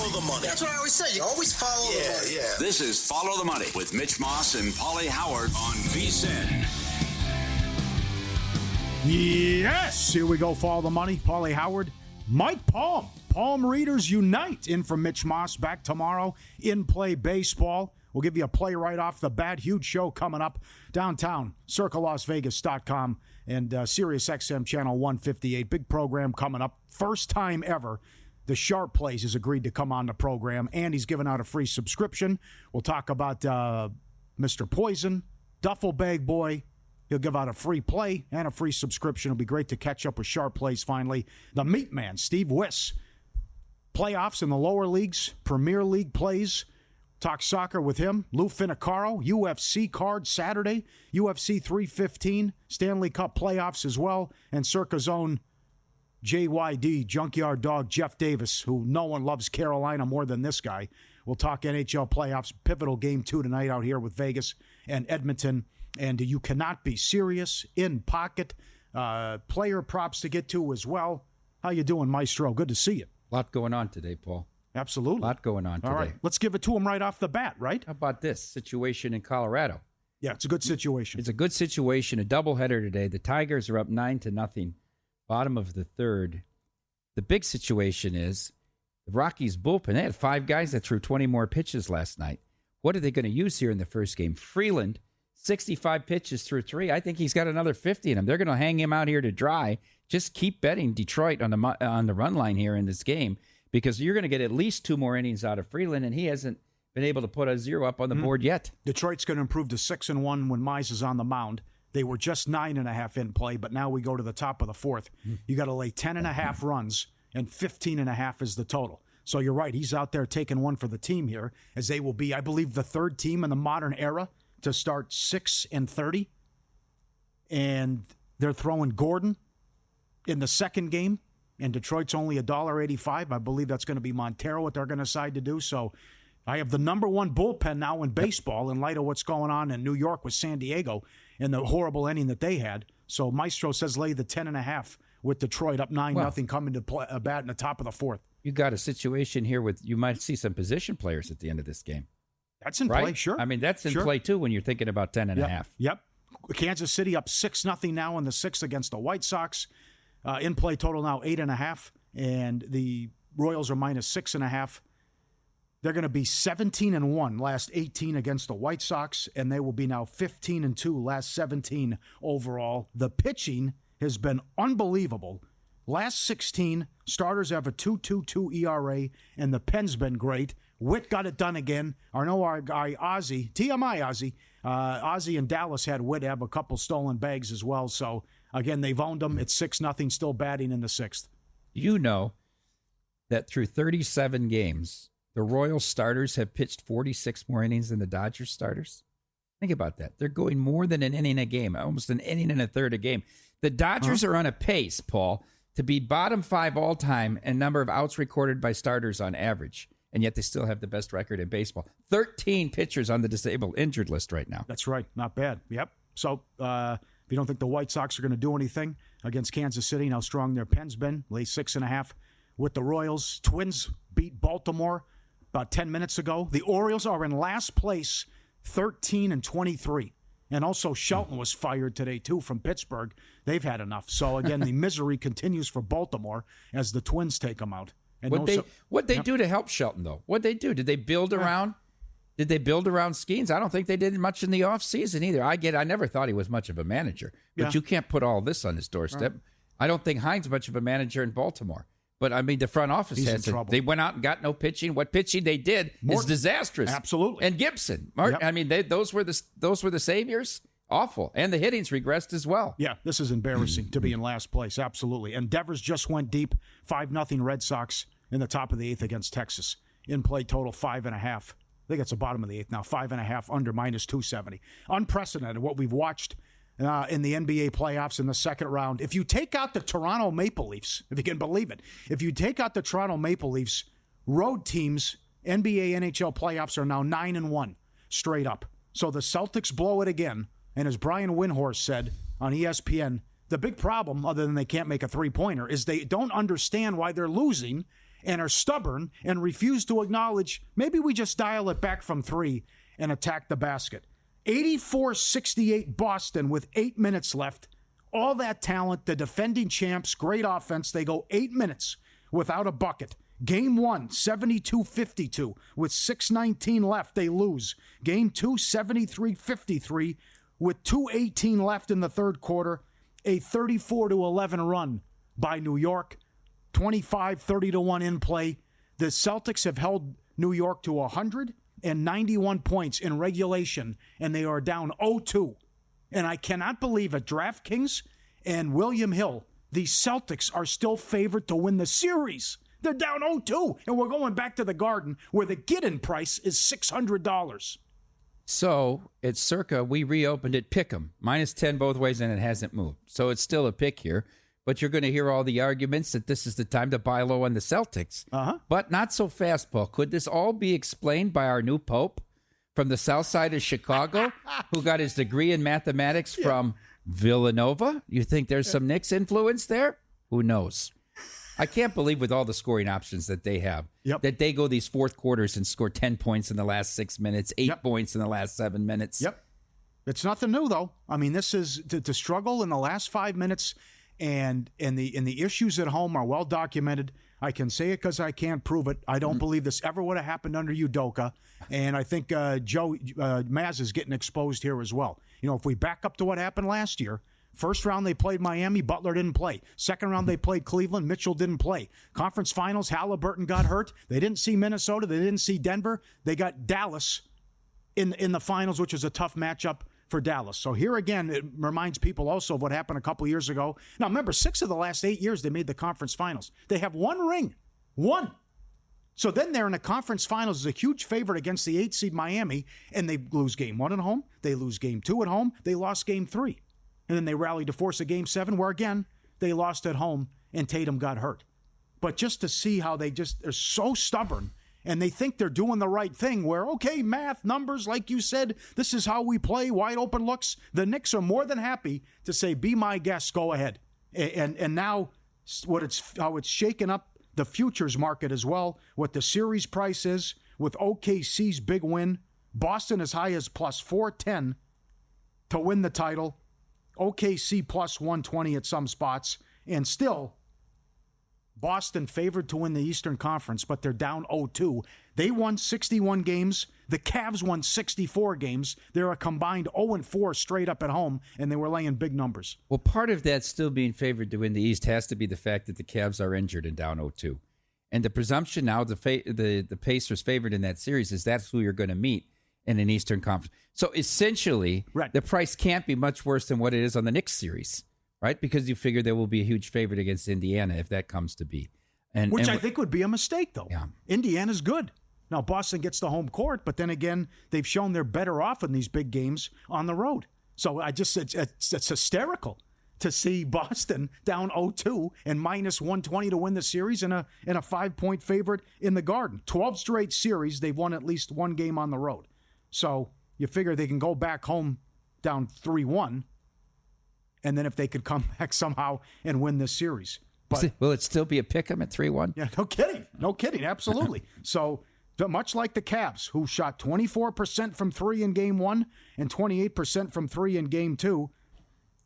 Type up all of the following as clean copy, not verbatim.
the money. That's what I always say. You always follow the money. Yeah. This is Follow the Money with Mitch Moss and Pauly Howard on VSiN. Yes, here we go. Follow the Money. Pauly Howard, Mike Palm. Palm Readers Unite. In for Mitch Moss. Back tomorrow. In play baseball. We'll give you a play right off the bat. Huge show coming up downtown. CircleLasVegas.com and SiriusXM Channel 158. Big program coming up. First time ever the Sharp Plays has agreed to come on the program, and he's giving out a free subscription. We'll talk about Mr. Poison, Duffel Bag Boy. He'll give out a free play and a free subscription. It'll be great to catch up with Sharp Plays finally. The Meat Man, Steve Wiss. Playoffs in the lower leagues, Premier League plays. Talk soccer with him. Lou Finicaro, UFC card Saturday, UFC 315, Stanley Cup playoffs as well, and Circa's own JYD, Junkyard Dog, Jeff Davis, who no one loves Carolina more than this guy. We'll talk NHL playoffs, pivotal game 2 tonight out here with Vegas and Edmonton. And you cannot be serious, in pocket, player props to get to as well. How you doing, Maestro? Good to see you. A lot going on today, Paul. Absolutely. A lot going on today. All right, let's give it to him right off the bat, right? How about this situation in Colorado? Yeah, it's a good situation. It's a good situation, a doubleheader today. The Tigers are up 9-0, bottom of the third. The big situation is the Rockies bullpen. They had 5 guys that threw 20 more pitches last night. What are they going to use here in the first game? Freeland, 65 pitches through 3. I think he's got another 50 in him. They're going to hang him out here to dry. Just keep betting Detroit on the run line here in this game, because you're going to get at least 2 more innings out of Freeland, and he hasn't been able to put a 0 up on the board yet. Detroit's going to improve to 6-1 when Mize is on the mound. They were just 9.5 in play, but now we go to the top of the 4th. You got to lay 10.5 runs, and 15.5 is the total. So you're right. He's out there taking one for the team here, as they will be, I believe, the 3rd team in the modern era to start 6-30. And they're throwing Gordon in the 2nd game. And Detroit's only $1.85. I believe that's going to be Montero, what they're going to decide to do. So I have the number 1 bullpen now in baseball in light of what's going on in New York with San Diego and the horrible inning that they had. So Maestro says lay the 10.5 with Detroit up 9-0 coming to play, bat in the top of the 4th. You got a situation here with, you might see some position players at the end of this game. That's in right? play, sure. I mean, that's in play too when you're thinking about 10.5. Yep. Kansas City up 6-0 now in the 6th against the White Sox. In play total now 8.5, and the Royals are minus 6.5. They're going to be 17-1 last 18 against the White Sox, and they will be now 15-2 last 17 overall. The pitching has been unbelievable. Last 16, starters have a 2.22 ERA, and the pen's been great. Witt got it done again. Our guy Ozzie, TMI Ozzie. Ozzie in Dallas had Witt have a couple stolen bags as well. So, again, they've owned them. It's 6-0, still batting in the 6th. You know that through 37 games, the Royals starters have pitched 46 more innings than the Dodgers starters. Think about that. They're going more than an inning a game, almost an inning and a third a game. The Dodgers are on a pace, Paul, to be bottom 5 all-time in number of outs recorded by starters on average. And yet they still have the best record in baseball. 13 pitchers on the disabled injured list right now. That's right. Not bad. Yep. So if you don't think the White Sox are going to do anything against Kansas City, how strong their pen's been, lay 6.5 with the Royals. Twins beat Baltimore about 10 minutes ago. The Orioles are in last place, 13-23. And also Shelton was fired today, too, from Pittsburgh. They've had enough. So, again, the misery continues for Baltimore as the Twins take them out. And What'd they do to help Shelton, though? What'd they do? Did they build around? Did they build around Skeens? I don't think they did much in the offseason either. I never thought he was much of a manager, but you can't put all this on his doorstep. Right. I don't think Hines much of a manager in Baltimore. But, I mean, the front office they went out and got no pitching. What pitching they did is disastrous. Absolutely. And Gibson. I mean, those were the saviors. Awful. And the hitting's regressed as well. Yeah, this is embarrassing to be in last place. Absolutely. And Devers just went deep. 5-0 Red Sox in the top of the 8th against Texas. In play total 5.5. I think it's the bottom of the 8th now. 5.5 under minus 270. Unprecedented what we've watched in the NBA playoffs in the second round. If you take out the Toronto Maple Leafs, if you can believe it, if you take out the Toronto Maple Leafs, road teams, NBA, NHL playoffs are now 9-1 straight up. So the Celtics blow it again. And as Brian Windhorst said on ESPN, the big problem, other than they can't make a three-pointer, is they don't understand why they're losing, and are stubborn and refuse to acknowledge maybe we just dial it back from 3 and attack the basket. 84-68 Boston with 8 minutes left. All that talent, the defending champs, great offense. They go 8 minutes without a bucket. Game 1, 72-52 with 6:19 left. They lose. Game 2, 73-53 with 2:18 left in the third quarter. A 34-11 run by New York. 25-30-1 in play. The Celtics have held New York to 191 points in regulation, and they are down 0-2. And I cannot believe at DraftKings and William Hill, the Celtics are still favored to win the series. They're down 0-2, and we're going back to the Garden where the get-in price is $600. So it's circa, we reopened it, pick 'em, -10 both ways, and it hasn't moved. So it's still a pick here. But you're going to hear all the arguments that this is the time to buy low on the Celtics. But not so fast, Paul. Could this all be explained by our new pope from the south side of Chicago who got his degree in mathematics from Villanova? You think there's some Knicks influence there? Who knows? I can't believe with all the scoring options that they have, that they go these fourth quarters and score 10 points in the last 6 minutes, 8 points in the last 7 minutes. It's nothing new, though. I mean, this is to struggle in the last 5 minutes. And the issues at home are well documented. I can say it because I can't prove it. I don't believe this ever would have happened under Udoka. And I think Joe Maz is getting exposed here as well. You know, if we back up to what happened last year, first round they played Miami, Butler didn't play. Second round they played Cleveland, Mitchell didn't play. Conference finals, Halliburton got hurt. They didn't see Minnesota. They didn't see Denver. They got Dallas in the finals, which is a tough matchup for Dallas. So here again, it reminds people also of what happened a couple years ago. Now, remember, 6 of the last 8 years they made the conference finals. They have 1 ring. 1. So then they're in the conference finals as a huge favorite against the 8 seed Miami, and they lose game 1 at home. They lose game 2 at home. They lost game 3. And then they rallied to force a game 7 where, again, they lost at home and Tatum got hurt. But just to see how they're so stubborn, and they think they're doing the right thing where, okay, math, numbers, like you said, this is how we play, wide open looks. The Knicks are more than happy to say, be my guest, go ahead. And now how it's shaken up the futures market as well, what the series price is with OKC's big win. Boston as high as plus 410 to win the title. OKC plus 120 at some spots. And still, Boston favored to win the Eastern Conference, but they're down 0-2. They won 61 games. The Cavs won 64 games. They're a combined 0-4 straight up at home, and they were laying big numbers. Well, part of that still being favored to win the East has to be the fact that the Cavs are injured and down 0-2. And the presumption now, the Pacers favored in that series is that's who you're going to meet in an Eastern Conference. So essentially, the price can't be much worse than what it is on the Knicks series. Right? Because you figure there will be a huge favorite against Indiana if that comes to be. Which I think would be a mistake, though. Yeah. Indiana's good. Now, Boston gets the home court, but then again, they've shown they're better off in these big games on the road. So it's hysterical to see Boston down 0-2 and minus 120 to win the series and a 5-point favorite in the Garden. 12 straight series, they've won at least one game on the road. So you figure they can go back home down 3-1. And then if they could come back somehow and win this series. But will it still be a pick 'em at 3-1? Yeah, no kidding. No kidding. Absolutely. So much like the Cavs, who shot 24% from 3 in game 1 and 28% from 3 in game 2,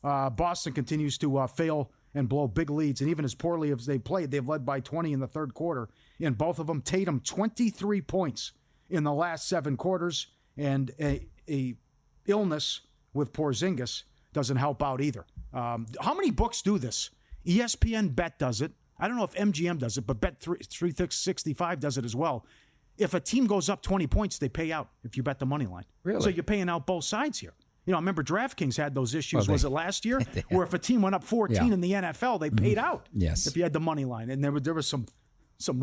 Boston continues to fail and blow big leads. And even as poorly as they played, they've led by 20 in the third quarter. In both of them, Tatum, 23 points in the last 7 quarters. And a illness with Porzingis doesn't help out either. How many books do this? ESPN Bet does it. I don't know if MGM does it, but Bet 365 does it as well. If a team goes up 20 points, they pay out if you bet the money line. Really? So you're paying out both sides here. You know, I remember DraftKings had those issues, was it last year? Where if a team went up 14 in the NFL, they paid out. Yes. If you had the money line. And there was some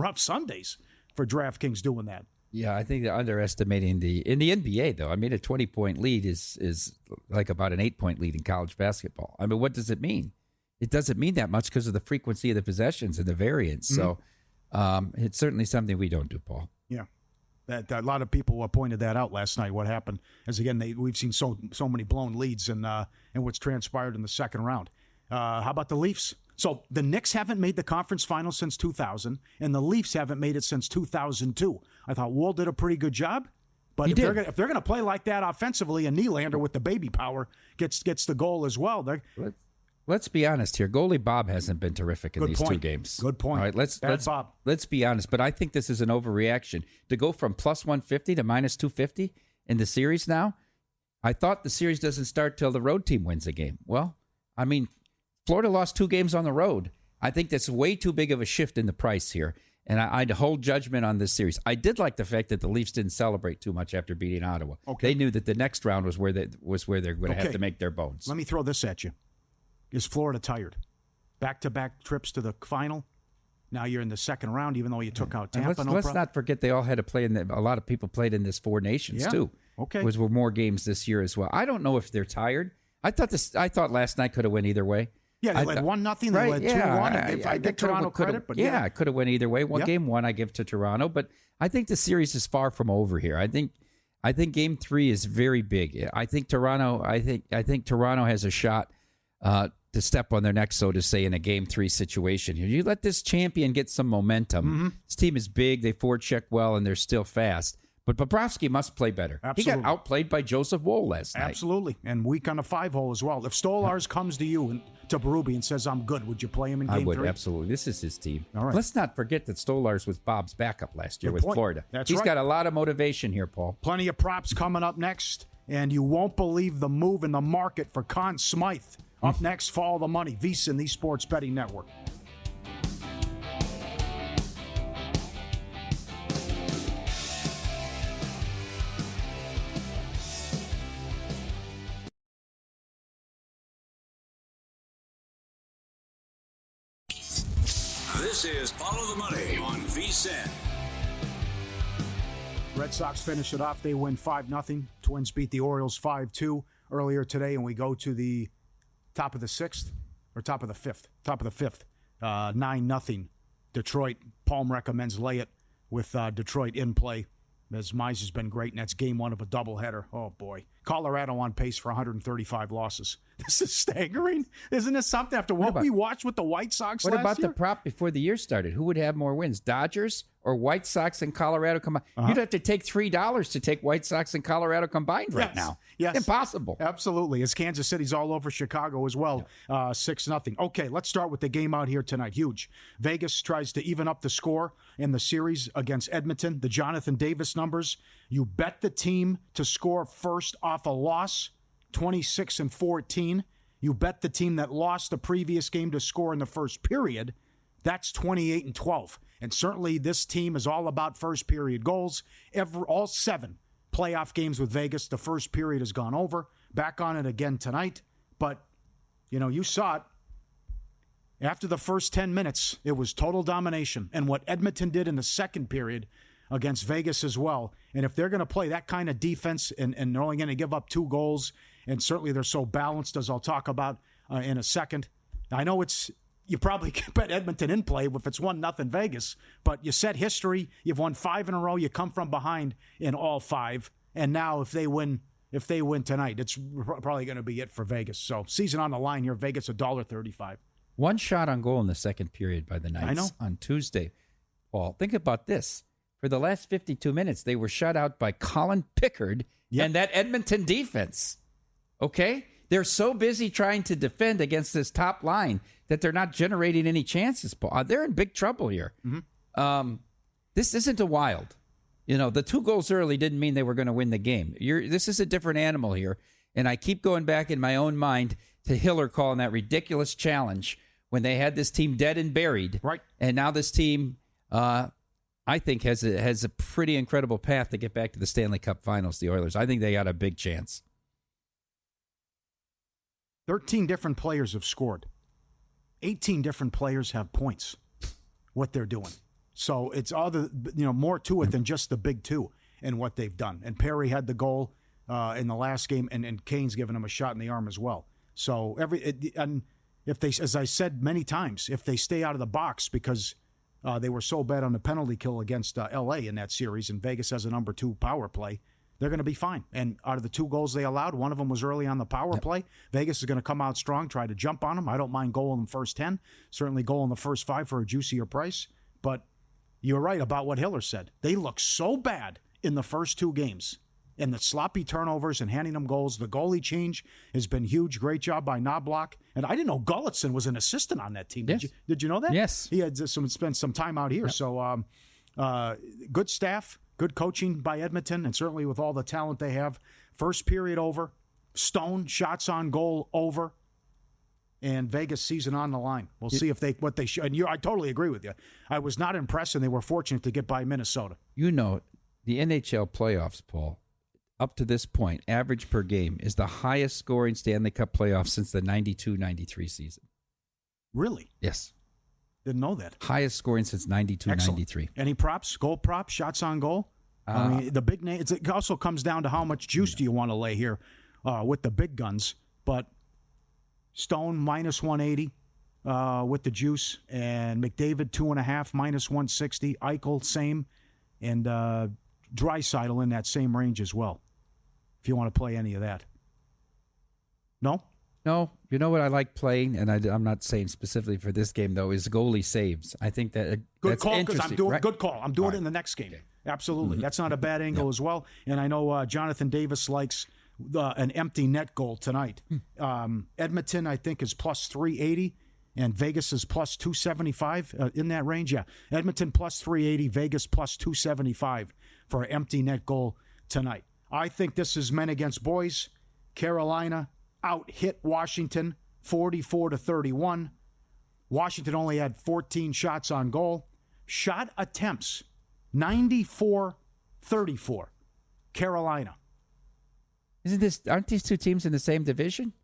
rough Sundays for DraftKings doing that. Yeah, I think they're underestimating in the NBA, though. I mean, a 20-point lead is like about an 8-point lead in college basketball. I mean, what does it mean? It doesn't mean that much because of the frequency of the possessions and the variance. So it's certainly something we don't do, Paul. Yeah. That a lot of people pointed that out last night, what happened. As again, we've seen so many blown leads and what's transpired in the second round. How about the Leafs? So the Knicks haven't made the conference final since 2000, and the Leafs haven't made it since 2002. I thought Wool did a pretty good job. But if they're going to play like that offensively, and Nylander with the baby power gets the goal as well. Let's be honest here. Goalie Bob hasn't been terrific in these 2 games. Good point. All right, let's be honest. But I think this is an overreaction to go from plus 150 to minus 250 in the series now. I thought the series doesn't start till the road team wins a game. Well, I mean, Florida lost 2 games on the road. I think that's way too big of a shift in the price here. And I'd hold judgment on this series. I did like the fact that the Leafs didn't celebrate too much after beating Ottawa. Okay. They knew that the next round was where they're going to have to make their bones. Let me throw this at you. Is Florida tired? Back-to-back trips to the final. Now you're in the second round, even though you took out Tampa. Let's not forget they all had to play a lot of people played in this 4 nations too. Okay. Were more games this year as well. I don't know if they're tired. I thought last night could have went either way. Yeah, they led 1-0. They led 2-1. I give Toronto credit, but it could have went either way. Game 1 I give to Toronto, but I think the series is far from over here. I think Game 3 is very big. I think Toronto has a shot to step on their neck, so to say, in a Game 3 situation here. You let this champion get some momentum. Mm-hmm. This team is big. They forecheck well, and they're still fast. But Bobrovsky must play better. Absolutely. He got outplayed by Joseph Woll last night. Absolutely. And weak on a 5-hole as well. If Stolarz comes to you and to Berube and says, I'm good, would you play him in Game 3? I would, absolutely. This is his team. All right. Let's not forget that Stolarz was Bob's backup last year Good with point. Florida. He's got a lot of motivation here, Paul. Plenty of props coming up next. And you won't believe the move in the market for Conn Smythe. Up next, Follow the Money, VSiN, the Sports Betting Network. This is Follow the Money on VSiN. Red Sox finish it off. They win 5-0. Twins beat the Orioles 5-2 earlier today, and we go to the top of the 6th or top of the 5th. Top of the 5th. 9-0. Detroit. Palm recommends lay it with Detroit in play. As Mize has been great, and that's Game 1 of a doubleheader. Oh, boy. Colorado on pace for 135 losses. This is staggering. Isn't this something after what we watched with the White Sox last year? What about the prop before the year started? Who would have more wins, Dodgers or White Sox and Colorado combined? You'd have to take $3 to take White Sox and Colorado combined right now. Yes. Impossible. Absolutely. As Kansas City's all over Chicago as well. 6-0. Okay, let's start with the game out here tonight. Huge. Vegas tries to even up the score in the series against Edmonton. The Jonathan Davis numbers. You bet the team to score first off a loss, 26-14. You bet the team that lost the previous game to score in the first period. That's 28-12. And certainly this team is all about first period goals. All 7 playoff games with Vegas, the first period has gone over. Back on it again tonight. But, you saw it. After the first 10 minutes, it was total domination. And what Edmonton did in the second period against Vegas as well. And if they're going to play that kind of defense and they're only going to give up 2 goals, and certainly they're so balanced, as I'll talk about in a second. I know you probably can bet Edmonton in play if it's 1-0 Vegas, but you set history. You've won 5 in a row. You come from behind in all 5. And now if they win tonight, it's probably going to be it for Vegas. So season on the line here, Vegas $1.35. 1 shot on goal in the second period by the Knights I know. On Tuesday. Paul, think about this. For the last 52 minutes, they were shut out by Colin Pickard and that Edmonton defense. Okay? They're so busy trying to defend against this top line that they're not generating any chances, Paul. They're in big trouble here. Mm-hmm. This isn't a Wild. The 2 goals early didn't mean they were going to win the game. This is a different animal here. And I keep going back in my own mind to Hiller calling that ridiculous challenge when they had this team dead and buried. Right. And now this team... I think has a pretty incredible path to get back to the Stanley Cup Finals, the Oilers. I think they got a big chance. 13 different players have scored. 18 different players have points, what they're doing. So it's more to it than just the big 2 and what they've done. And Perry had the goal in the last game, and Kane's given him a shot in the arm as well. So if they, as I said many times, if they stay out of the box because they were so bad on the penalty kill against L.A. in that series, and Vegas has a number 2 power play. they're going to be fine. And out of the 2 goals they allowed, one of them was early on the power play. Vegas is going to come out strong, try to jump on them. I don't mind goal in the first 10, certainly goal in the first 5 for a juicier price. But you're right about what Hiller said. They look so bad in the first 2 games. And the sloppy turnovers and handing them goals. The goalie change has been huge. Great job by Knobloch. And I didn't know Gulletson was an assistant on that team. Yes. Did you know that? Yes. He had spent some time out here. Yep. So good staff, good coaching by Edmonton, and certainly with all the talent they have. First period over. Stone, shots on goal over. And Vegas season on the line. We'll see if what they show. And I totally agree with you. I was not impressed, and they were fortunate to get by Minnesota. You know, the NHL playoffs, Paul, up to this point, average per game is the highest scoring Stanley Cup playoffs since the 92-93 season. Really? Yes. Didn't know that. Highest scoring since 92-93. Any props? Goal props? Shots on goal? I mean, the big name. It also comes down to how much juice do you want to lay here with the big guns. But Stone minus 180 with the juice, and McDavid 2.5 minus 160. Eichel same, and Draisaitl in that same range as well. If you want to play any of that. No? No. You know what I like playing, and I'm not saying specifically for this game, though, is goalie saves. I think that good call, because I'm doing right? Good call. I'm doing it in the next game. Okay. Absolutely. Mm-hmm. That's not a bad angle as well. And I know Jonathan Davis likes an empty net goal tonight. Edmonton, I think, is plus 380, and Vegas is plus 275 in that range. Yeah, Edmonton plus 380, Vegas plus 275 for an empty net goal tonight. I think this is men against boys. Carolina out-hit Washington 44-31. Washington only had 14 shots on goal. Shot attempts 94-34. Carolina. Aren't these 2 teams in the same division?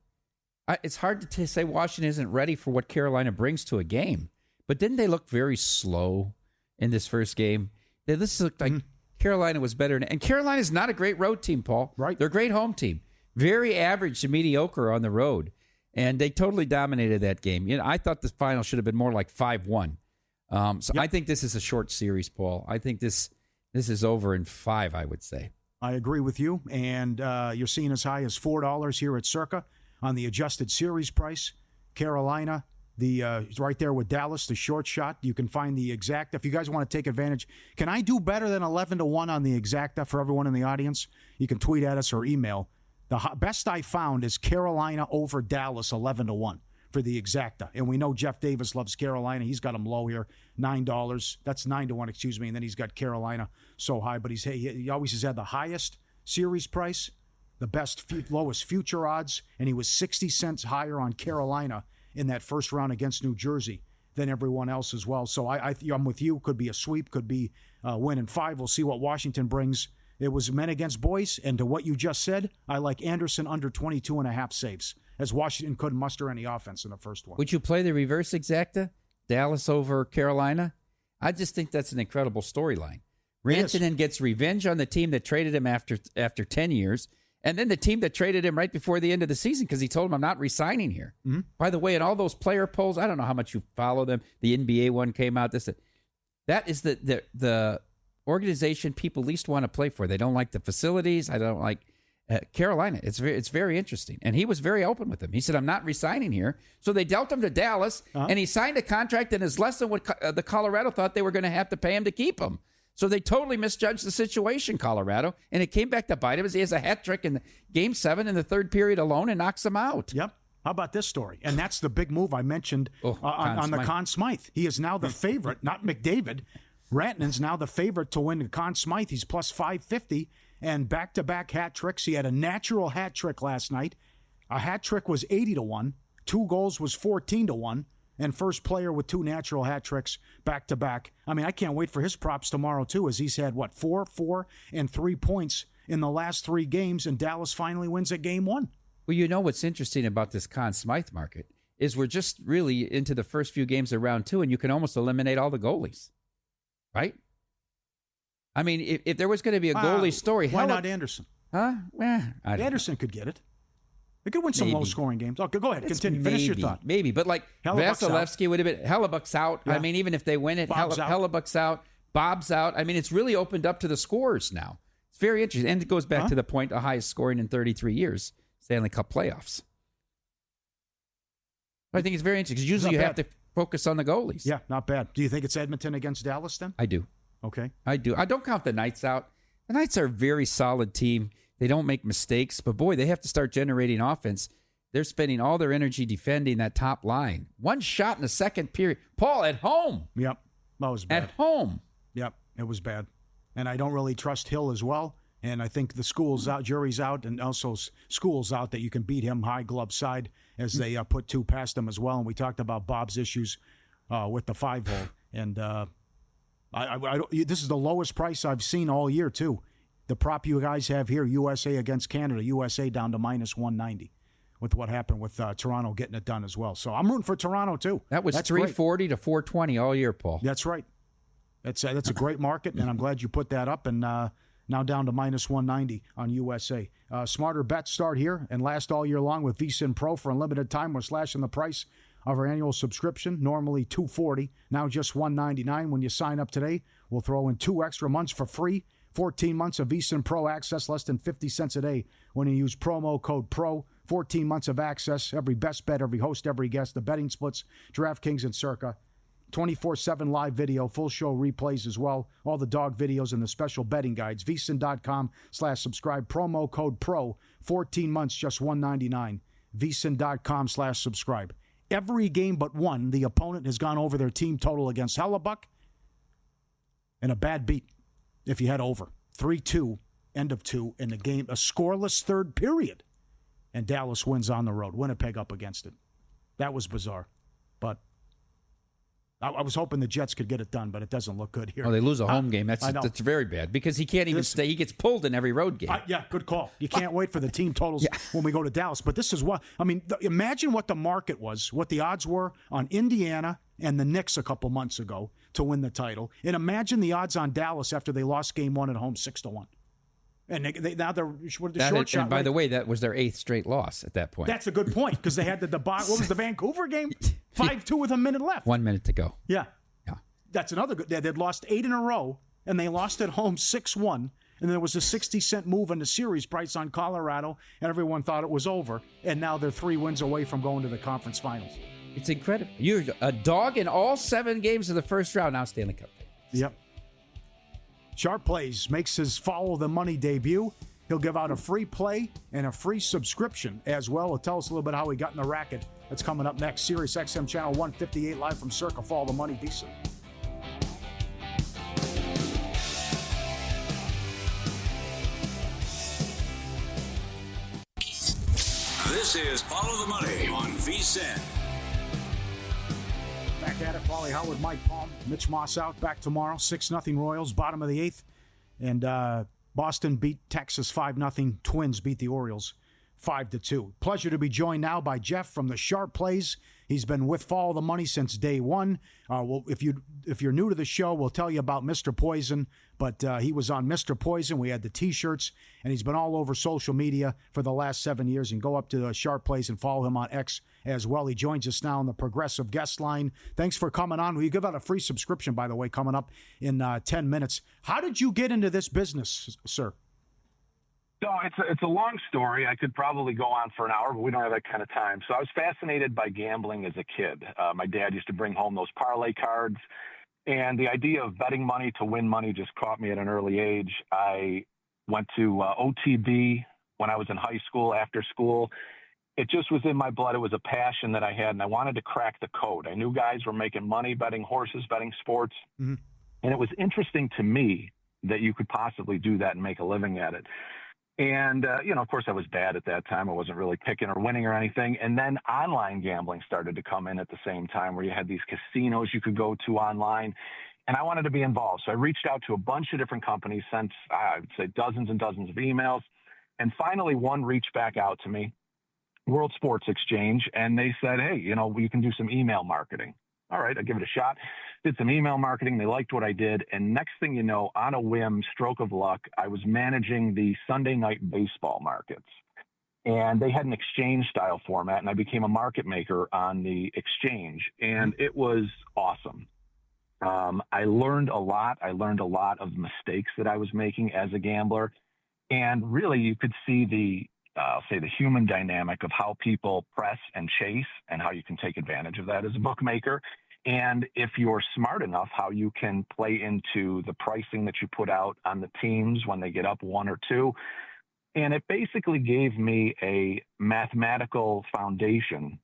It's hard to say Washington isn't ready for what Carolina brings to a game. But didn't they look very slow in this first game? This looked like Carolina was better. And Carolina's not a great road team, Paul. Right. They're a great home team. Very average to mediocre on the road. And they totally dominated that game. You know, I thought the final should have been more like 5-1. I think this is a short series, Paul. I think this is over in 5, I would say. I agree with you. And you're seeing as high as $4 here at Circa on the adjusted series price. Carolina, right there with Dallas, the short shot. You can find the exacta. If you guys want to take advantage, can I do better than 11-1 on the exacta for everyone in the audience? You can tweet at us or email. The best I found is Carolina over Dallas 11-1 for the exacta. And we know Jeff Davis loves Carolina. He's got them low here, $9. That's 9-1, excuse me. And then he's got Carolina so high. But he always has had the highest series price, the best lowest future odds, and he was 60 cents higher on Carolina in that first round against New Jersey than everyone else as well. So I'm with you. Could be a sweep, could be a win in 5. We'll see what Washington brings. It was men against boys, and to what you just said, I like Anderson under 22.5 saves, as Washington couldn't muster any offense in the first one. Would you play the reverse exacta? Dallas over Carolina? I just think that's an incredible storyline. Rantanen gets revenge on the team that traded him after 10 years, and then the team that traded him right before the end of the season because he told him, I'm not re-signing here. Mm-hmm. By the way, in all those player polls, I don't know how much you follow them. The NBA one came out. That is the organization people least want to play for. They don't like the facilities. I don't like Carolina. It's very interesting. And he was very open with them. He said, I'm not re-signing here. So they dealt him to Dallas, and he signed a contract that is less than what the Colorado thought they were going to have to pay him to keep him. So they totally misjudged the situation, Colorado, and it came back to bite him as he has a hat trick in Game 7 in the third period alone and knocks him out. Yep. How about this story? And that's the big move I mentioned on the Conn Smythe. He is now the favorite, not McDavid. Rantanen's now the favorite to win the Conn Smythe. He's plus 550 and back-to-back hat tricks. He had a natural hat trick last night. A hat trick was 80-1. 2 goals was 14-1. And first player with 2 natural hat tricks back-to-back. I mean, I can't wait for his props tomorrow, too, as he's had, 4, and 3 points in the last 3 games, and Dallas finally wins at Game 1. Well, you know what's interesting about this Conn Smythe market is we're just really into the first few games of round 2, and you can almost eliminate all the goalies. Right? I mean, if there was going to be a goalie story... Why not Anderson? Huh? Anderson could get it. They could win some low-scoring games. Okay, go ahead. Continue. Finish your thought. Maybe, but like Vasilevsky would have been... Hellebuck's out. Yeah. I mean, even if they win it, Hellebuck's out. Bob's out. I mean, it's really opened up to the scorers now. It's very interesting. And it goes back to the point, the highest scoring in 33 years, Stanley Cup playoffs. I think it's very interesting because usually you have to focus on the goalies. Yeah, not bad. Do you think it's Edmonton against Dallas then? I do. Okay. I do. I don't count the Knights out. The Knights are a very solid team. They don't make mistakes, but boy, they have to start generating offense. They're spending all their energy defending that top line. One shot in the second period. Paul, at home. Yep. That was bad. At home. Yep. It was bad. And I don't really trust Hill as well. And I think the school's out, jury's out, and also school's out that you can beat him high glove side as they put two past him as well. And we talked about Bob's issues with the 5-hole. And this is the lowest price I've seen all year, too. The prop you guys have here, USA against Canada, USA down to minus 190 with what happened with Toronto getting it done as well. So I'm rooting for Toronto, too. That's 340 to 420 all year, Paul. That's right. That's a great market, and I'm glad you put that up. And now down to minus 190 on USA. Smarter bets start here and last all year long with VSiN Pro for a limited time. We're slashing the price of our annual subscription, normally $240, now just $199. When you sign up today, we'll throw in 2 extra months for free. 14 months of VSiN Pro access, less than 50 cents a day when you use promo code PRO. 14 months of access, every best bet, every host, every guest, the betting splits, DraftKings and Circa. 24/7 live video, full show replays as well, all the dog videos and the special betting guides. VSiN.com/subscribe, promo code PRO, 14 months, just $199. VSiN.com/subscribe. Every game but one, the opponent has gone over their team total against Hellebuck, and a bad beat if you head over. 3-2, end of 2, in the game, a scoreless third period, and Dallas wins on the road. Winnipeg up against it. That was bizarre, but I was hoping the Jets could get it done, but it doesn't look good here. Oh, they lose a home game. That's very bad because he can't even stay. He gets pulled in every road game. Yeah, good call. You can't wait for the team totals when we go to Dallas. But this is what, I mean, imagine what the market was, what the odds were on Indiana and the Knicks a couple months ago to win the title. And imagine the odds on Dallas after they lost game 1 at home 6-1. And now they're short shot. And by the way, that was their 8th straight loss at that point. That's a good point because they had what was the Vancouver game? 5-2 with a minute left. 1 minute to go. Yeah. That's another good. They'd lost 8 in a row, and they lost at home 6-1. And there was a 60-cent move in the series price on Colorado, and everyone thought it was over. And now they're 3 wins away from going to the conference finals. It's incredible. You're a dog in all 7 games of the first round. Now Stanley Cup. Yep. Sharp Plays makes his Follow the Money debut. He'll give out a free play and a free subscription as well. He'll tell us a little bit how he got in the racket. That's coming up next. Sirius XM Channel 158 live from Circa. Follow the Money VSiN. This is Follow the Money on VSiN. Back at it, Pauly Howard, Mike Palm, Mitch Moss out. Back tomorrow, 6-0 Royals, bottom of the 8th. And Boston beat Texas 5-0. Twins beat the Orioles 5-2. Pleasure to be joined now by Jeff from the Sharp Plays. He's been with Follow the Money since day one. If you're new to the show, we'll tell you about Mr. Poison, but he was on Mr. Poison. We had the T-shirts, and he's been all over social media for the last 7 years. And go up to the Sharp Plays and follow him on X as well. He joins us now on the Progressive Guest Line. Thanks for coming on. We give out a free subscription, by the way, coming up in 10 minutes. How did you get into this business, sir? So it's a long story. I could probably go on for an hour, but we don't have that kind of time. So I was fascinated by gambling as a kid. My dad used to bring home those parlay cards, and the idea of betting money to win money just caught me at an early age. I went to OTB when I was in high school, after school. It just was in my blood. It was a passion that I had, and I wanted to crack the code. I knew guys were making money betting horses, betting sports, and it was interesting to me that you could possibly do that and make a living at it. And, of course, I was bad at that time. I wasn't really picking or winning or anything. And then online gambling started to come in at the same time, where you had these casinos you could go to online. And I wanted to be involved. So I reached out to a bunch of different companies, sent, I would say, dozens and dozens of emails. And finally, one reached back out to me, World Sports Exchange. And they said, hey, you can do some email marketing. All right, I'll give it a shot. Did some email marketing. They liked what I did. And next thing you know, on a whim, stroke of luck, I was managing the Sunday night baseball markets. And they had an exchange style format, and I became a market maker on the exchange. And it was awesome. I learned a lot. I learned a lot of mistakes that I was making as a gambler. And really, you could see the human dynamic of how people press and chase and how you can take advantage of that as a bookmaker. And if you're smart enough, how you can play into the pricing that you put out on the teams when they get up 1 or 2. And it basically gave me a mathematical foundation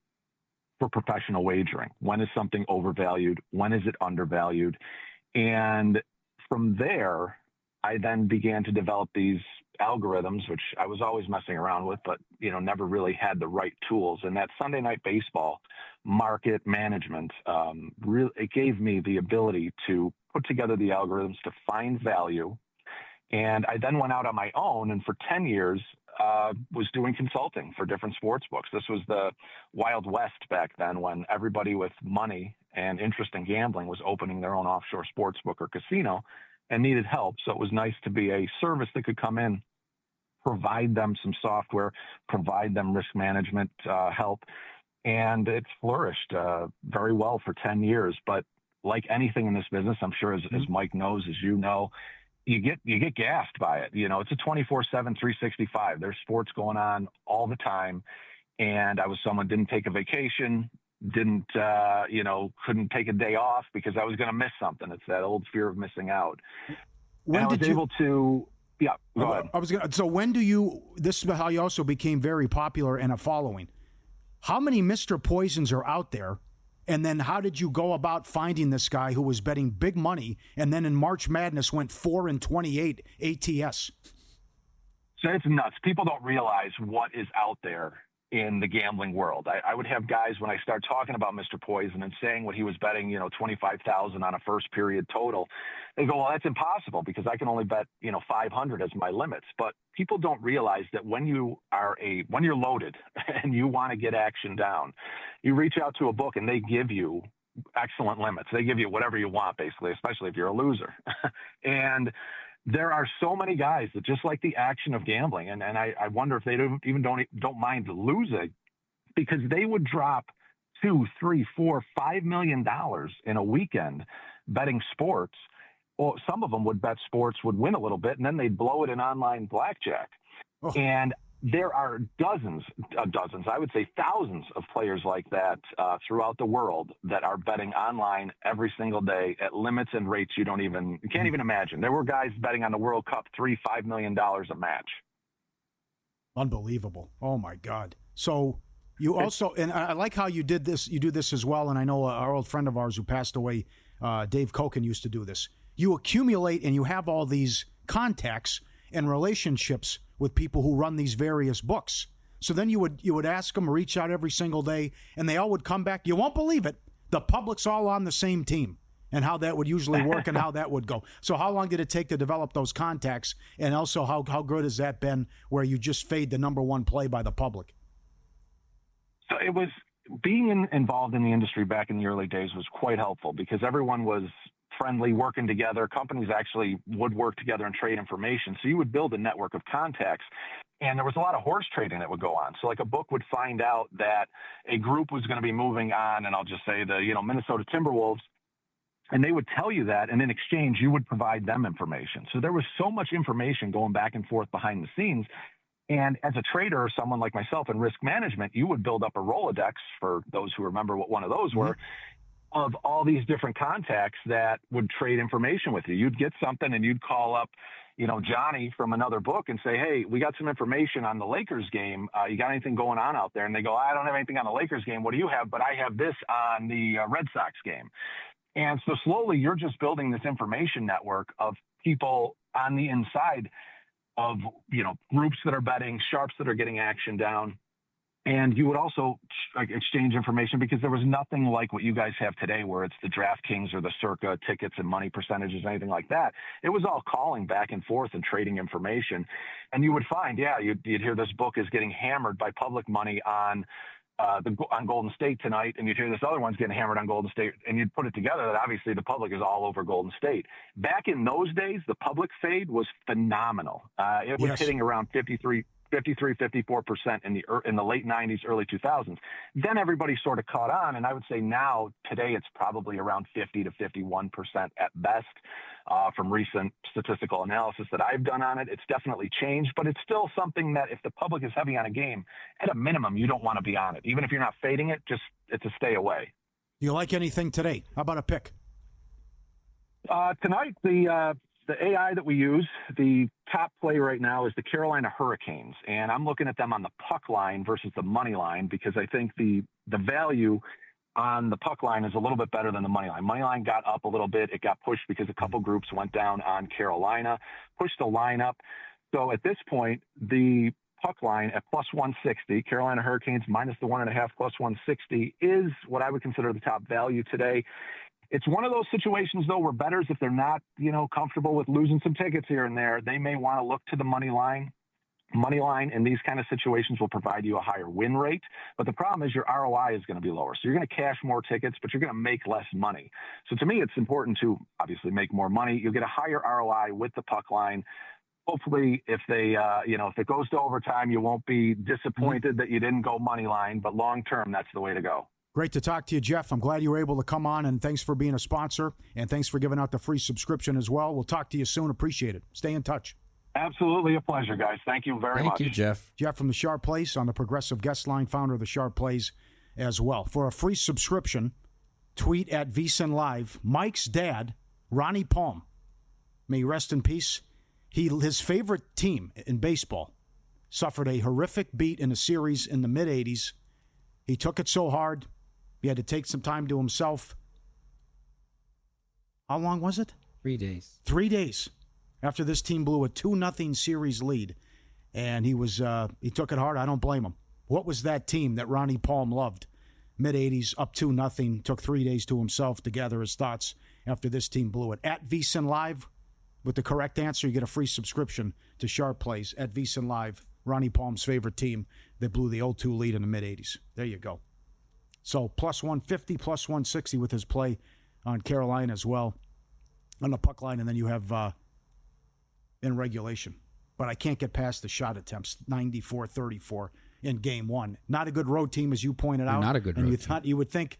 for professional wagering. When is something overvalued? When is it undervalued? And from there, I then began to develop these algorithms, which I was always messing around with, but never really had the right tools. And that Sunday Night Baseball market management, it gave me the ability to put together the algorithms to find value. And I then went out on my own, and for 10 years, was doing consulting for different sports books. This was the Wild West back then, when everybody with money and interest in gambling was opening their own offshore sports book or casino and needed help. So it was nice to be a service that could come in, provide them some software, provide them risk management help. And it flourished very well for 10 years. But like anything in this business, I'm sure as Mike knows, as you know, you get gassed by it. It's a 24/7, 365. There's sports going on all the time. And I was someone didn't take a vacation, couldn't take a day off because I was going to miss something. It's that old fear of missing out. When and I was able to, yeah, go ahead. So this is how you also became very popular and a following. How many Mr. Poisons are out there? And then how did you go about finding this guy who was betting big money and then in March Madness went 4-28 ATS? So it's nuts. People don't realize what is out there in the gambling world. I would have guys, when I start talking about Mr. Poison and saying what he was betting, 25,000 on a first period total, they go, well, that's impossible because I can only bet, 500 as my limits. But people don't realize that when you're loaded and you want to get action down, you reach out to a book and they give you excellent limits. They give you whatever you want, basically, especially if you're a loser. And there are so many guys that just like the action of gambling. And I wonder if they don't mind losing, because they would drop $2, $3, $4, $5 million in a weekend betting sports. Well, some of them would bet sports would win a little bit, and then they'd blow it in online blackjack. Oh. And there are dozens, I would say thousands of players like that throughout the world that are betting online every single day at limits and rates you can't even imagine. There were guys betting on the World Cup $3-5 million a match. Unbelievable. Oh my God. So you also, and I like how you did this. You do this as well. And I know our old friend of ours who passed away, Dave Koken, used to do this. You accumulate and you have all these contacts and relationships with people who run these various books. So then you would ask them, reach out every single day, and they all would come back. You won't believe it. The public's all on the same team, and how that would usually work and how that would go. So how long did it take to develop those contacts? And also how good has that been where you just fade the number one play by the public? So it was being involved in the industry back in the early days was quite helpful because everyone was friendly, working together. Companies actually would work together and trade information. So you would build a network of contacts. And there was a lot of horse trading that would go on. So like a book would find out that a group was going to be moving on, and I'll just say the Minnesota Timberwolves, and they would tell you that, and in exchange, you would provide them information. So there was so much information going back and forth behind the scenes. And as a trader or someone like myself in risk management, you would build up a Rolodex, for those who remember what one of those were, of all these different contacts that would trade information with you. You'd get something and you'd call up, Johnny from another book and say, hey, we got some information on the Lakers game. You got anything going on out there? And they go, I don't have anything on the Lakers game. What do you have? But I have this on the Red Sox game. And so slowly you're just building this information network of people on the inside of, groups that are betting, sharps that are getting action down. And you would also exchange information because there was nothing like what you guys have today where it's the DraftKings or the Circa tickets and money percentages, anything like that. It was all calling back and forth and trading information. And you would find, you'd hear this book is getting hammered by public money on Golden State tonight, and you'd hear this other one's getting hammered on Golden State, and you'd put it together that obviously the public is all over Golden State. Back in those days, the public fade was phenomenal. It was hitting around 53 53, 54% in the late 90s, early 2000s. Then everybody sort of caught on, and I would say now, today, it's probably around 50 to 51% at best. From recent statistical analysis that I've done on it, it's definitely changed, but it's still something that if the public is heavy on a game, at a minimum, you don't want to be on it. Even if you're not fading it, it's a stay away. Do you like anything today? How about a pick? Tonight, the AI that we use, the top play right now is the Carolina Hurricanes, and I'm looking at them on the puck line versus the money line because I think the value on the puck line is a little bit better than the money line. Money line got up a little bit. It got pushed because a couple groups went down on Carolina, pushed the line up. So at this point, the puck line at plus 160, Carolina Hurricanes minus the 1.5 plus 160 is what I would consider the top value today. It's one of those situations, though, where bettors, if they're not, comfortable with losing some tickets here and there, they may want to look to the money line. Money line in these kind of situations will provide you a higher win rate, but the problem is your ROI is going to be lower. So you're going to cash more tickets, but you're going to make less money. So to me, it's important to obviously make more money. You'll get a higher ROI with the puck line. Hopefully, if they, if it goes to overtime, you won't be disappointed that you didn't go money line, but long term, that's the way to go. Great to talk to you, Jeff. I'm glad you were able to come on, and thanks for being a sponsor, and thanks for giving out the free subscription as well. We'll talk to you soon. Appreciate it. Stay in touch. Absolutely a pleasure, guys. Thank you very much. Thank you, Jeff. Jeff from the Sharp Place on the Progressive Guest Line, founder of the Sharp Plays as well. For a free subscription, tweet at VSiN Live. Mike's dad, Ronnie Palm, may he rest in peace. His favorite team in baseball suffered a horrific beat in a series in the mid-'80s. He took it so hard, he had to take some time to himself. How long was it? 3 days. 3 days after this team blew a 2-0 series lead. And he took it hard. I don't blame him. What was that team that Ronnie Palm loved? Mid-'80s, up 2-0, took 3 days to himself to gather his thoughts after this team blew it. At VSiN Live, with the correct answer, you get a free subscription to Sharp Plays at VSiN Live, Ronnie Palm's favorite team that blew the 0-2 lead in the mid-'80s. There you go. So plus 150, plus 160 with his play on Carolina as well on the puck line, and then you have in regulation. But I can't get past the shot attempts, 94-34 in game one. Not a good road team, as you pointed out. Not a good road team. And you would think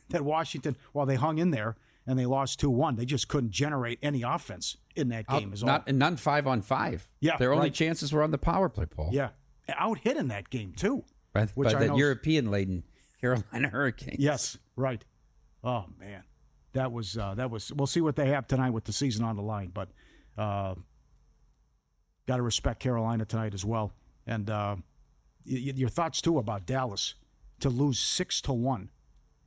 that Washington, while they hung in there and they lost 2-1, they just couldn't generate any offense in that game. None 5-on-5. Yeah, their only chances were on the power play, Paul. Yeah, out-hit in that game, too. By the European-laden Carolina Hurricanes. Yes, right. Oh, man. That was. We'll see what they have tonight with the season on the line, but got to respect Carolina tonight as well. And your thoughts, too, about Dallas to lose 6-1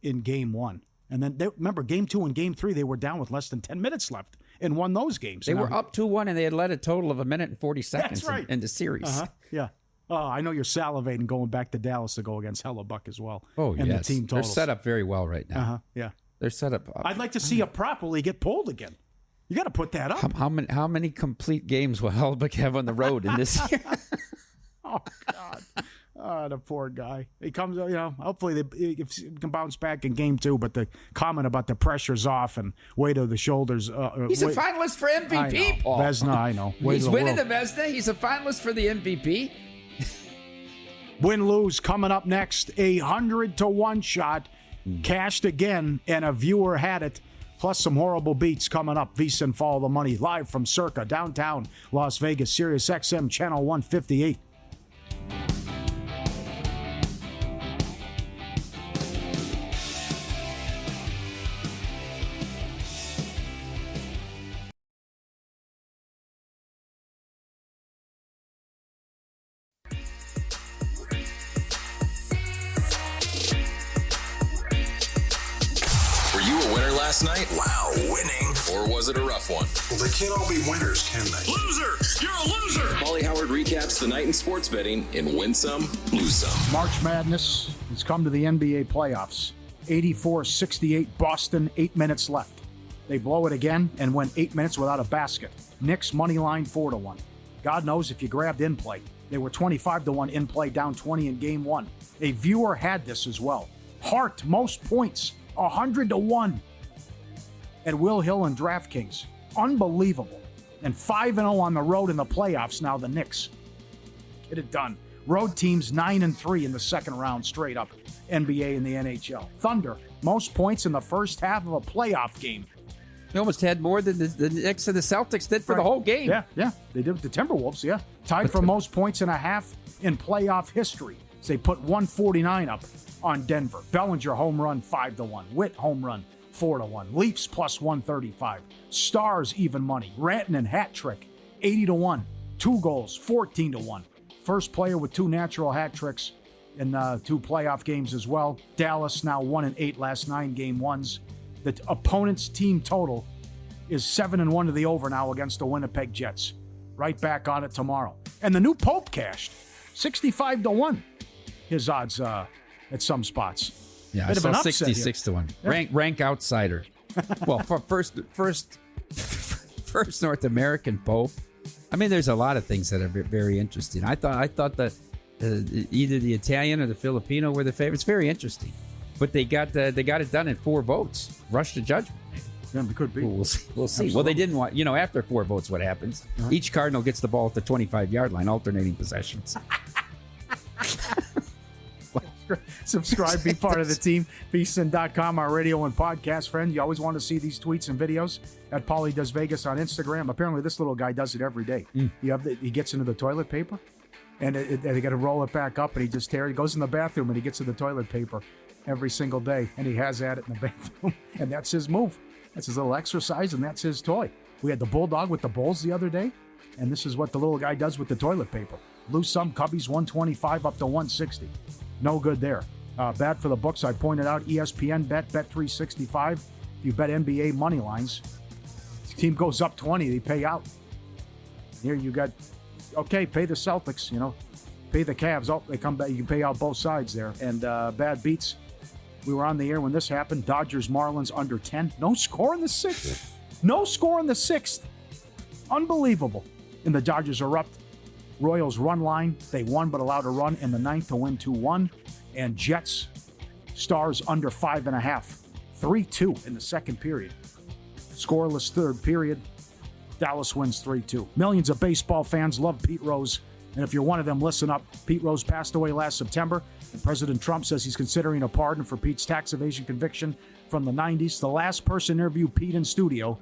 in game one. And then, remember, game two and game three, they were down with less than 10 minutes left and won those games. They were up 2-1, and they had led a total of 1 minute and 40 seconds in the series. Uh-huh. Yeah. Oh, I know you're salivating going back to Dallas to go against Hellebuck as well. Oh, and yes. the team totals. They're set up very well right now. Uh-huh. Yeah. They're set up. I'd like to see a properly get pulled again. You got to put that up. How many complete games will Hellebuck have on the road in this year? Oh, God. Oh, the poor guy. He comes, hopefully he can bounce back in game two, but the comment about the pressure's off and weight of the shoulders. He's a finalist for MVP, Paul. Vezina, I know. He's winning the Vezina. He's a finalist for the MVP. Win-lose coming up next. 100-1 shot. Cashed again, and a viewer had it. Plus some horrible beats coming up. VSiN Follow the Money live from Circa, downtown Las Vegas, Sirius XM, Channel 158. Last night? Wow, winning. Or was it a rough one? Well, they can't all be winners, can they? Loser! You're a loser! Pauly Howard recaps the night in sports betting in Win Some, Lose Some. March Madness has come to the NBA playoffs. 84-68 Boston, 8 minutes left. They blow it again and went 8 minutes without a basket. Knicks money line 4-1. God knows if you grabbed in play. They were 25-1 in play, down 20 in game one. A viewer had this as well. Hart, most points, 100-1. At Will Hill and DraftKings. Unbelievable. And 5-0 on the road in the playoffs now, the Knicks. get it done. Road teams 9-3 in the second round straight up. NBA and the NHL. Thunder, most points in the first half of a playoff game. They almost had more than the Knicks and the Celtics did for the whole game. Yeah. They did with the Timberwolves, yeah. Tied for most points in a half in playoff history. So they put 149 up on Denver. Bellinger home run 5-1. Witt home run 4-1. Leafs plus 135. Stars even money. Rantanen hat trick 80-1. 2 goals 14-1. First player with 2 natural hat tricks in 2 playoff games as well. Dallas now 1-8 last 9 game ones. The opponent's team total is 7-1 to the over now against the Winnipeg Jets. Right back on it tomorrow. And the new Pope cashed 65-1. His odds at some spots. Yeah, I saw 66-1. Yeah. Rank outsider. Well, for first North American Pope. I mean, there's a lot of things that are very interesting. I thought that either the Italian or the Filipino were the favorites. Very interesting, but they got it done in 4 votes. Rush to judgment. Yeah, it could be. We'll see. Absolutely. Well, they didn't want. After 4 votes, what happens? Uh-huh. Each Cardinal gets the ball at the 25-yard line, alternating possessions. Subscribe, be part of the team. VSiN.com, our radio and podcast friend. You always want to see these tweets and videos at Pauly Does Vegas on Instagram. Apparently, this little guy does it every day. He gets into the toilet paper, and they got to roll it back up, and he just tears. He goes in the bathroom, and he gets to the toilet paper every single day, and he has at it in the bathroom, and that's his move. That's his little exercise, and that's his toy. We had the Bulldog with the Bulls the other day, and this is what the little guy does with the toilet paper. Lose some, Cubbies 125 up to 160. No good there. Bad for the books. I pointed out ESPN bet 365. If you bet NBA money lines, the team goes up 20, they pay out. Here you got, okay, pay the Celtics, pay the Cavs. Oh, they come back. You can pay out both sides there. And bad beats. We were on the air when this happened. Dodgers, Marlins under 10. No score in the 6th. No score in the 6th. Unbelievable. And the Dodgers erupt. Royals run line. They won but allowed a run in the 9th to win 2-1. And Jets, Stars under 5.5. 3-2 in the second period. Scoreless third period. Dallas wins 3-2. Millions of baseball fans love Pete Rose. And if you're one of them, listen up. Pete Rose passed away last September. And President Trump says he's considering a pardon for Pete's tax evasion conviction from the 90s. The last person to interview Pete in studio,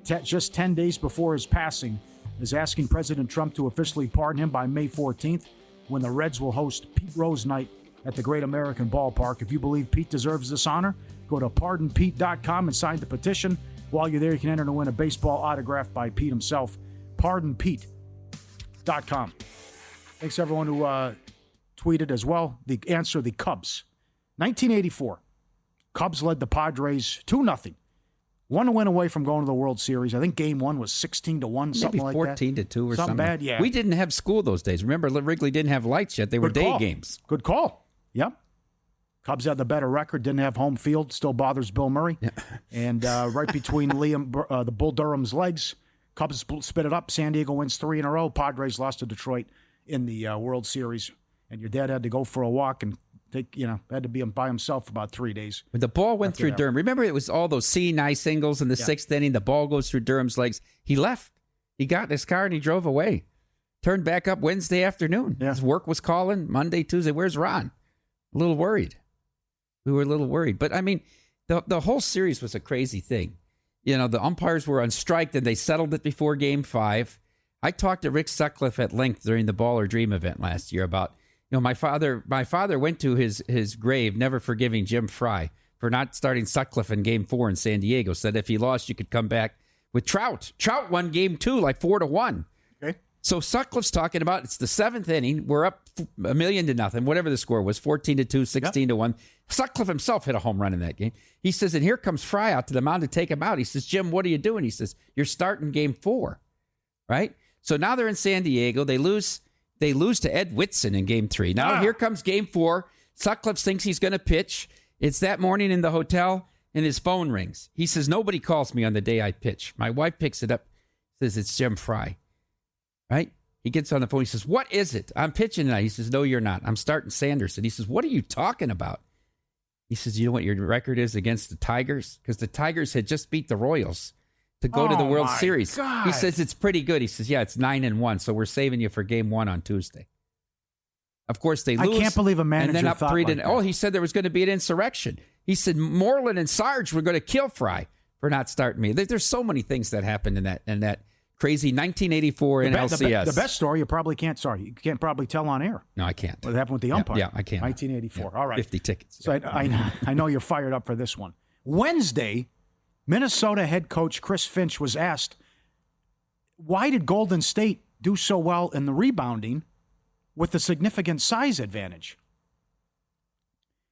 just 10 days before his passing, is asking President Trump to officially pardon him by May 14th, when the Reds will host Pete Rose Night at the Great American Ballpark. If you believe Pete deserves this honor, go to pardonpete.com and sign the petition. While you're there, you can enter to win a baseball autograph by Pete himself. Pardonpete.com. Thanks everyone who tweeted as well. The answer, the Cubs. 1984. Cubs led the Padres 2-0. 1 win away from going to the World Series. I think game 1 was 16-1, something like that. Maybe 14-2 or something. Bad, yeah. We didn't have school those days. Remember, Wrigley didn't have lights yet. They were day games. Good call. Yep. Cubs had the better record, didn't have home field. Still bothers Bill Murray. Yeah. And right between the Bull Durham's legs, Cubs spit it up. San Diego wins 3 in a row. Padres lost to Detroit in the World Series. And your dad had to go for a walk and had to be by himself for about 3 days. When the ball went through Durham, remember it was all those C-9 singles in the 6th inning. The ball goes through Durham's legs. He left. He got in his car and he drove away. Turned back up Wednesday afternoon. Yeah. His work was calling Monday, Tuesday. Where's Ron? A little worried. We were a little worried. But, I mean, the whole series was a crazy thing. The umpires were on strike, and they settled it before Game 5. I talked to Rick Sutcliffe at length during the Ball or Dream event last year about, my father went to his grave never forgiving Jim Fry for not starting Sutcliffe in Game 4 in San Diego. Said if he lost, you could come back with Trout. Trout won Game 2 like 4-1. Okay. So Sutcliffe's talking about it's the 7th inning. We're up 1,000,000, whatever the score was, 14-2, 16-1. Sutcliffe himself hit a home run in that game. He says, and here comes Fry out to the mound to take him out. He says, Jim, what are you doing? He says, you're starting Game 4, right? So now they're in San Diego. They lose to Ed Whitson in Game 3. Now here comes Game 4. Sutcliffe thinks he's going to pitch. It's that morning in the hotel, and his phone rings. He says, nobody calls me on the day I pitch. My wife picks it up, says, it's Jim Fry. Right? He gets on the phone. He says, what is it? I'm pitching tonight. He says, no, you're not. I'm starting Sanderson. He says, what are you talking about? He says, you know what your record is against the Tigers? Because the Tigers had just beat the Royals to go to the World Series. God. He says, it's pretty good. He says, yeah, it's 9-1, so we're saving you for Game 1 on Tuesday. Of course, they lose. I can't believe a manager and then up thought 3 like to. that. Oh, he said there was going to be an insurrection. He said Moreland and Sarge were going to kill Fry for not starting me. There's so many things that happened in that crazy 1984 NLCS. The best story you can't probably tell on air. No, I can't. What happened with the umpire? Yeah, I can't. 1984. Yeah, All right. 50 tickets. So I know you're fired up for this one. Wednesday, Minnesota head coach Chris Finch was asked, why did Golden State do so well in the rebounding with a significant size advantage?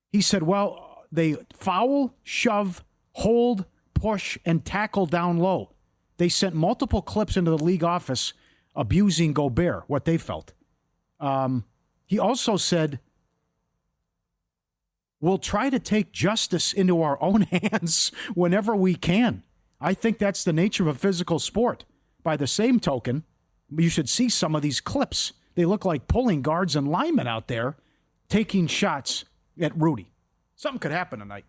He said, well, they foul, shove, hold, push, and tackle down low. They sent multiple clips into the league office abusing Gobert, what they felt. He also said, we'll try to take justice into our own hands whenever we can. I think that's the nature of a physical sport. By the same token, you should see some of these clips. They look like pulling guards and linemen out there taking shots at Rudy. Something could happen tonight.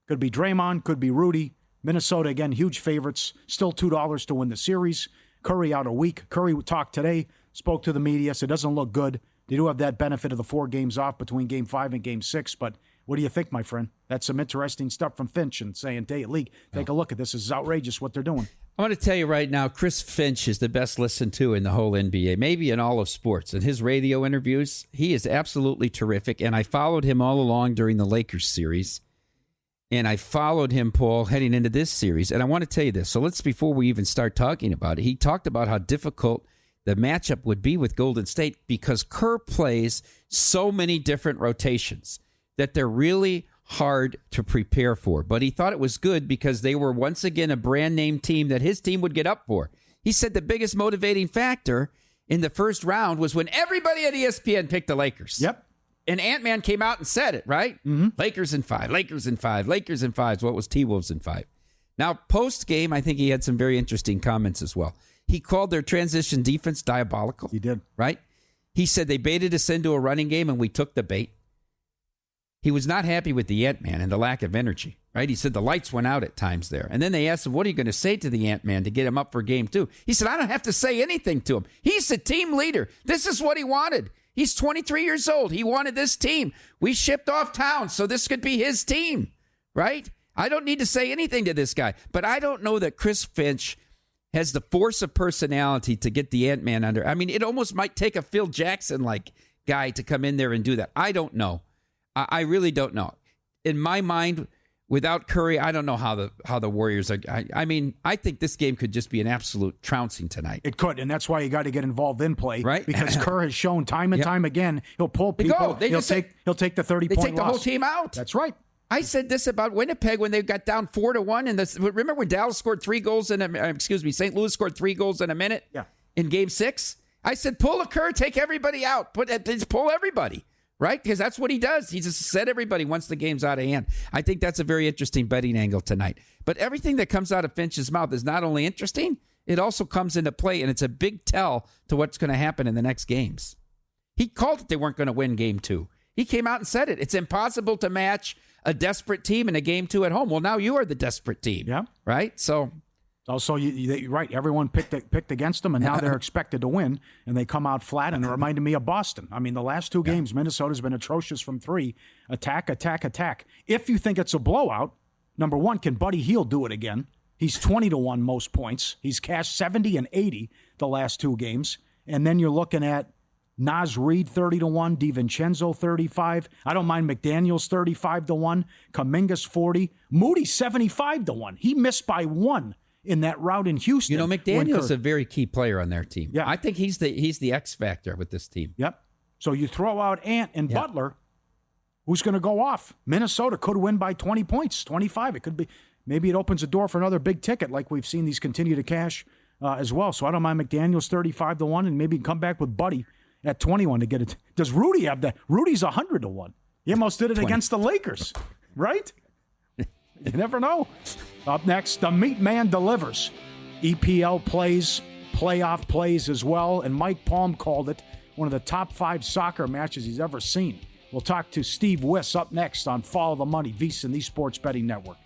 Could be Draymond, could be Rudy. Minnesota, again, huge favorites. Still $2 to win the series. Curry out a week. Curry talked today, spoke to the media, said it doesn't look good. They do have that benefit of the 4 games off between Game 5 and Game 6, but what do you think, my friend? That's some interesting stuff from Finch and saying, hey, league, take a look at this. This is outrageous what they're doing. I want to tell you right now, Chris Finch is the best listened to in the whole NBA, maybe in all of sports. In his radio interviews, he is absolutely terrific, and I followed him all along during the Lakers series. And I followed him, Paul, heading into this series. And I want to tell you this. So before we even start talking about it, he talked about how difficult the matchup would be with Golden State because Kerr plays so many different rotations that they're really hard to prepare for. But he thought it was good because they were once again a brand name team that his team would get up for. He said the biggest motivating factor in the first round was when everybody at ESPN picked the Lakers. Yep. And Ant-Man came out and said it, right? Mm-hmm. Lakers in 5, Lakers in 5, Lakers in 5 is what was T-Wolves in 5. Now, post-game, I think he had some very interesting comments as well. He called their transition defense diabolical. He did. Right? He said they baited us into a running game and we took the bait. He was not happy with the Ant-Man and the lack of energy, right? He said the lights went out at times there. And then they asked him, what are you going to say to the Ant-Man to get him up for Game 2? He said, I don't have to say anything to him. He's the team leader. This is what he wanted. He's 23 years old. He wanted this team. We shipped off town, so this could be his team, right? I don't need to say anything to this guy. But I don't know that Chris Finch has the force of personality to get the Ant-Man under. I mean, it almost might take a Phil Jackson-like guy to come in there and do that. I don't know. I really don't know. In my mind, without Curry, I don't know how the Warriors are. I mean, I think this game could just be an absolute trouncing tonight. It could, and that's why you got to get involved in play, right? Because Kerr has shown time and time again he'll pull people. He'll take the 30-point loss. They take the whole team out. That's right. I said this about Winnipeg when they got down 4-1, and remember when Dallas scored 3 goals St. Louis scored 3 goals in a minute. Yeah. In Game 6, I said pull a Kerr, take everybody out, pull everybody. Right? Because that's what he does. He just set everybody once the game's out of hand. I think that's a very interesting betting angle tonight. But everything that comes out of Finch's mouth is not only interesting, it also comes into play, and it's a big tell to what's going to happen in the next games. He called it they weren't going to win Game 2. He came out and said it. It's impossible to match a desperate team in a Game 2 at home. Well, now you are the desperate team. Yeah. Right? So... Also, right, everyone picked against them, and now they're expected to win, and they come out flat, and it reminded me of Boston. I mean, the last 2 games, Minnesota's been atrocious from 3. Attack, attack, attack. If you think it's a blowout, number one, can Buddy Hield do it again? He's 20-1 most points. He's cashed 70 and 80 the last 2 games. And then you're looking at Naz Reid 30-1, DiVincenzo 35. I don't mind McDaniels 35-1, Kuminga's 40, Moody 75-1. He missed by 1. In that route in Houston. You know, McDaniel's a very key player on their team. Yeah. I think he's the X factor with this team. Yep. So you throw out Ant and Butler, who's going to go off? Minnesota could win by 20 points, 25. It could be. Maybe it opens the door for another big ticket like we've seen these continue to cash as well. So I don't mind McDaniel's 35-1 and maybe come back with Buddy at 21 to get it. Does Rudy have that? Rudy's 100-1. He almost did it against the Lakers, right? You never know. Up next, the Meat Man delivers. EPL plays, playoff plays as well, and Mike Palm called it one of the top 5 soccer matches he's ever seen. We'll talk to Steve Wiss up next on Follow the Money, VSiN, the Sports Betting Network.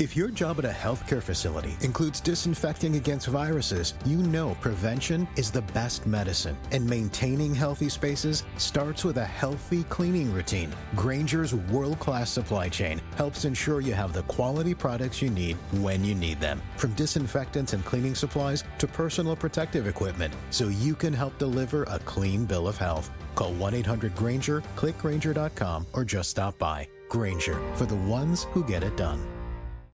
If your job at a healthcare facility includes disinfecting against viruses, you know prevention is the best medicine. And maintaining healthy spaces starts with a healthy cleaning routine. Grainger's world-class supply chain helps ensure you have the quality products you need when you need them. From disinfectants and cleaning supplies to personal protective equipment, so you can help deliver a clean bill of health. Call 1-800-GRAINGER, click Grainger.com, or just stop by. Grainger, for the ones who get it done.